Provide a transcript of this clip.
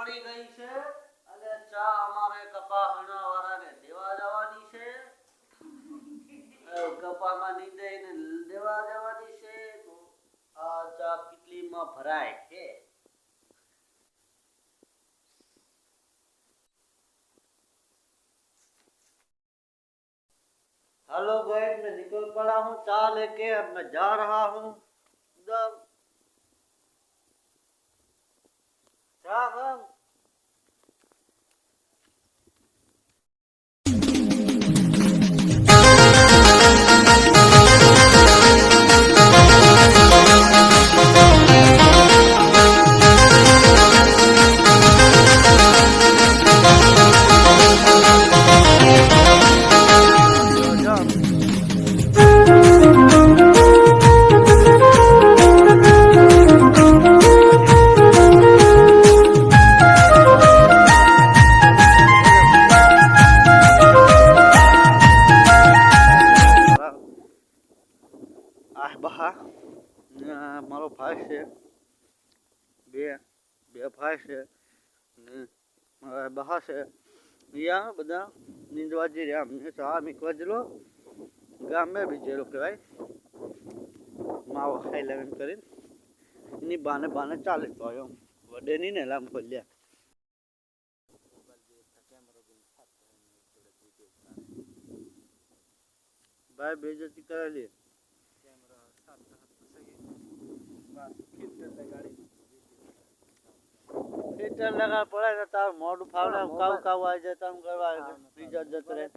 પડી ગઈ છે અને ચા અમારે કપા હણાવાળાને દેવા જવાની છે. કપામાં નીંદાઈને દેવા જવાની છે તો આ ચા કેટલીમાં ભરાય છે. हेलो गाइस, मैं निकल पड़ा हूँ चाय लेके. अब मैं जा रहा हूँ उधर. राम. મારો ભાઈ છે, બે ભાઈ છે ને મારા બહા છે. અહીંયા બધા નીંદવા જઈ રહ્યા. અમને ચા મીકવા જેલો ગામે બીજેલો કહેવાય. માવો ખાઈ લેવા એમ કરીને એની બાને ચાલે તો આવ્યો વડે નહીં ને લામ ખોલ્યા. ભાઈ બેજતી કરેલી ફિલ્ટર લगा पड़ा है तार मोड़ फावड़ा काव काव आ जाता हम करवा बीजा जत रहे